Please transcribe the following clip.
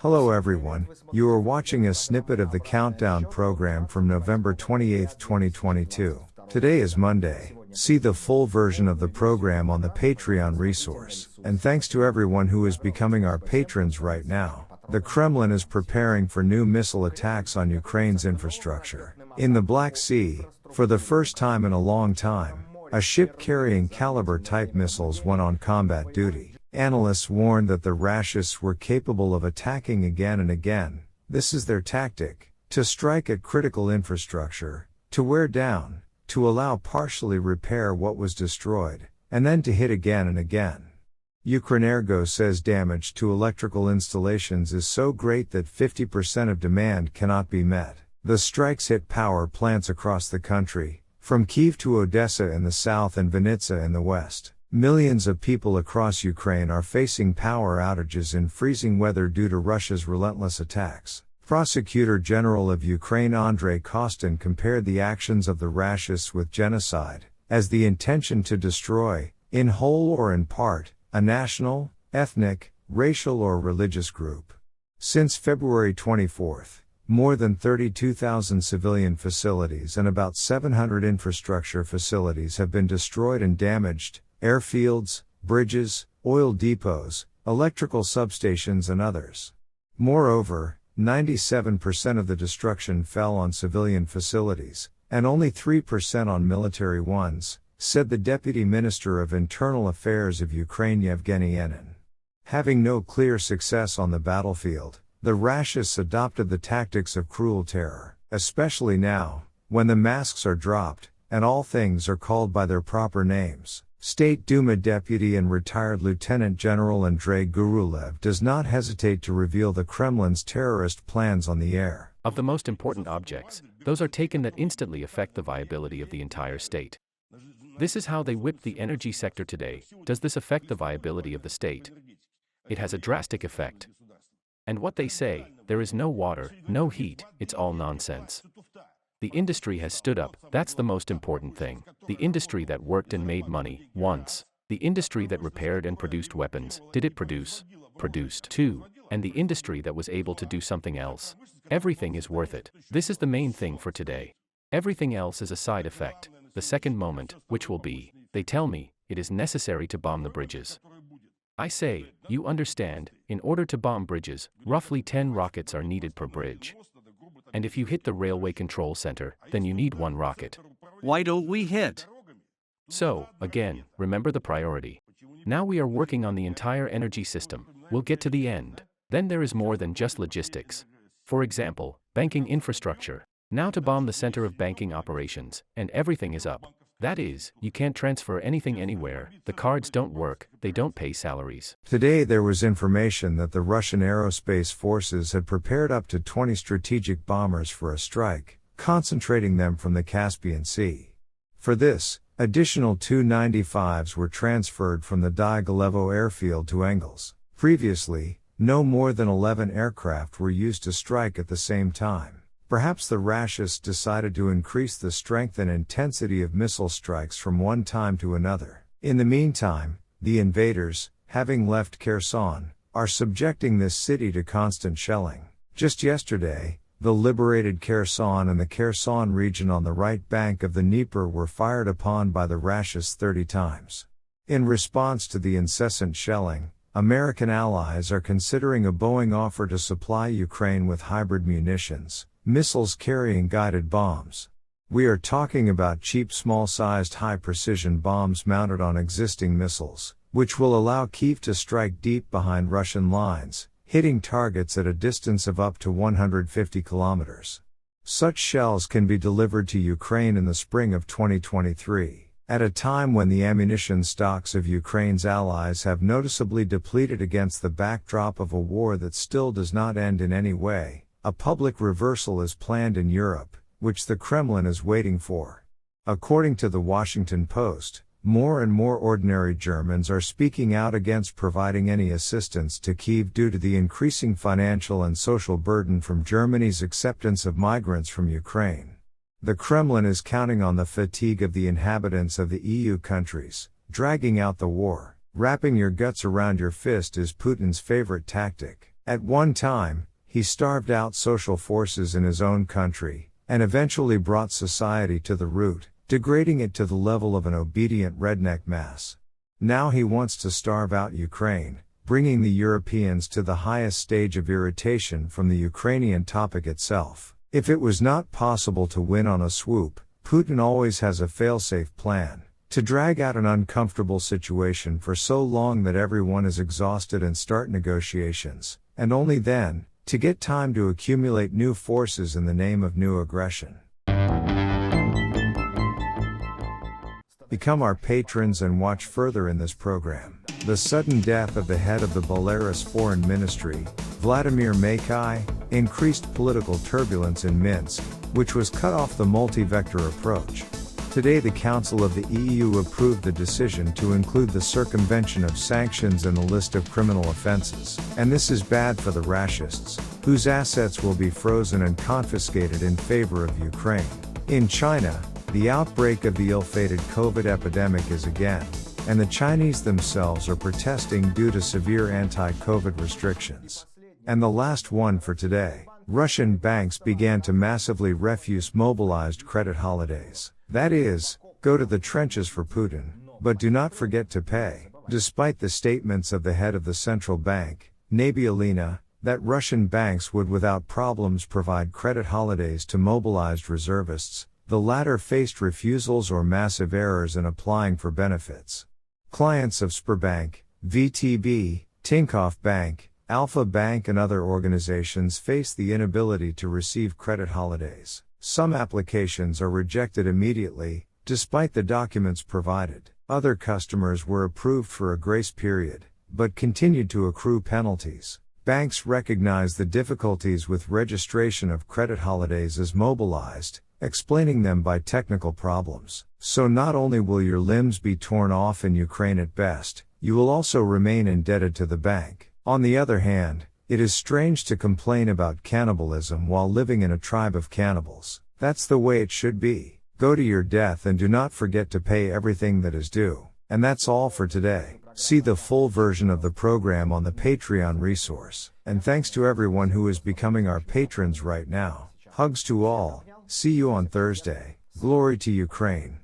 Hello everyone, you are watching a snippet of the Countdown program from November 28, 2022. Today is Monday. See the full version of the program on the Patreon resource. And thanks to everyone who is becoming our patrons right now. The Kremlin is preparing for new missile attacks on Ukraine's infrastructure. In the Black Sea, for the first time in a long time, a ship carrying Kalibr-type missiles went on combat duty. Analysts warned that the Rashists were capable of attacking again and again. This is their tactic: to strike at critical infrastructure, to wear down, to allow partially repair what was destroyed, and then to hit again and again. Ukrenergo says damage to electrical installations is so great that 50% of demand cannot be met. The strikes hit power plants across the country, from Kyiv to Odessa in the south and Vinnytsia in the west. Millions of people across Ukraine are facing power outages in freezing weather due to Russia's relentless attacks. Prosecutor General of Ukraine Andrei Kostin compared the actions of the Rashists with genocide, as the intention to destroy, in whole or in part, a national, ethnic, racial or religious group. Since February 24, more than 32,000 civilian facilities and about 700 infrastructure facilities have been destroyed and damaged: airfields, bridges, oil depots, electrical substations and others. Moreover, 97% of the destruction fell on civilian facilities, and only 3% on military ones, said the Deputy Minister of Internal Affairs of Ukraine Yevgeny Enin. Having no clear success on the battlefield, the Rashists adopted the tactics of cruel terror, especially now, when the masks are dropped, and all things are called by their proper names. State Duma Deputy and retired Lieutenant General Andrei Gurulev does not hesitate to reveal the Kremlin's terrorist plans on the air. Of the most important objects, those are taken that instantly affect the viability of the entire state. This is how they whipped the energy sector today. Does this affect the viability of the state? It has a drastic effect. And what they say, there is no water, no heat, it's all nonsense. The industry has stood up, that's the most important thing. The industry that worked and made money, once. The industry that repaired and produced weapons, did it produce? Produced, too. And the industry that was able to do something else. Everything is worth it. This is the main thing for today. Everything else is a side effect. The second moment, which will be, they tell me, it is necessary to bomb the bridges. I say, you understand, in order to bomb bridges, roughly 10 rockets are needed per bridge. And if you hit the railway control center, then you need 1 rocket. Why don't we hit? So, again, remember the priority. Now we are working on the entire energy system. We'll get to the end. Then there is more than just logistics. For example, banking infrastructure. Now to bomb the center of banking operations, and everything is up. That is, you can't transfer anything anywhere, the cards don't work, they don't pay salaries. Today there was information that the Russian aerospace forces had prepared up to 20 strategic bombers for a strike, concentrating them from the Caspian Sea. For this, additional Tu-95s were transferred from the Dyagilevo airfield to Engels. Previously, no more than 11 aircraft were used to strike at the same time. Perhaps the Rashists decided to increase the strength and intensity of missile strikes from one time to another. In the meantime, the invaders, having left Kherson, are subjecting this city to constant shelling. Just yesterday, the liberated Kherson and the Kherson region on the right bank of the Dnieper were fired upon by the Rashists 30 times. In response to the incessant shelling, American allies are considering a Boeing offer to supply Ukraine with hybrid munitions, missiles carrying guided bombs. We are talking about cheap small-sized high-precision bombs mounted on existing missiles, which will allow Kyiv to strike deep behind Russian lines, hitting targets at a distance of up to 150 kilometers. Such shells can be delivered to Ukraine in the spring of 2023, at a time when the ammunition stocks of Ukraine's allies have noticeably depleted against the backdrop of a war that still does not end in any way. A public reversal is planned in Europe, which the Kremlin is waiting for. According to the Washington Post, more and more ordinary Germans are speaking out against providing any assistance to Kyiv due to the increasing financial and social burden from Germany's acceptance of migrants from Ukraine. The Kremlin is counting on the fatigue of the inhabitants of the EU countries, dragging out the war. Wrapping your guts around your fist is Putin's favorite tactic. At one time, he starved out social forces in his own country, and eventually brought society to the root, degrading it to the level of an obedient redneck mass. Now he wants to starve out Ukraine, bringing the Europeans to the highest stage of irritation from the Ukrainian topic itself. If it was not possible to win on a swoop, Putin always has a fail-safe plan, to drag out an uncomfortable situation for so long that everyone is exhausted and start negotiations, and only then, to get time to accumulate new forces in the name of new aggression. Become our patrons and watch further in this program. The sudden death of the head of the Belarus Foreign Ministry, Vladimir Makai, increased political turbulence in Minsk, which was cut off the multi-vector approach. Today the Council of the EU approved the decision to include the circumvention of sanctions in the list of criminal offenses, and this is bad for the Rushists, whose assets will be frozen and confiscated in favor of Ukraine. In China, the outbreak of the ill-fated COVID epidemic is again, and the Chinese themselves are protesting due to severe anti-COVID restrictions. And the last one for today, Russian banks began to massively refuse mobilized credit holidays. That is, go to the trenches for Putin, but do not forget to pay. Despite the statements of the head of the central bank, Nabiullina, that Russian banks would without problems provide credit holidays to mobilized reservists, the latter faced refusals or massive errors in applying for benefits. Clients of Sberbank, VTB, Tinkoff Bank, Alpha Bank and other organizations face the inability to receive credit holidays. Some applications are rejected immediately, despite the documents provided. Other customers were approved for a grace period, but continued to accrue penalties. Banks recognize the difficulties with registration of credit holidays as mobilized, explaining them by technical problems. So not only will your limbs be torn off in Ukraine at best, you will also remain indebted to the bank. On the other hand, it is strange to complain about cannibalism while living in a tribe of cannibals. That's the way it should be. Go to your death and do not forget to pay everything that is due. And that's all for today. See the full version of the program on the Patreon resource. And thanks to everyone who is becoming our patrons right now. Hugs to all. See you on Thursday. Glory to Ukraine.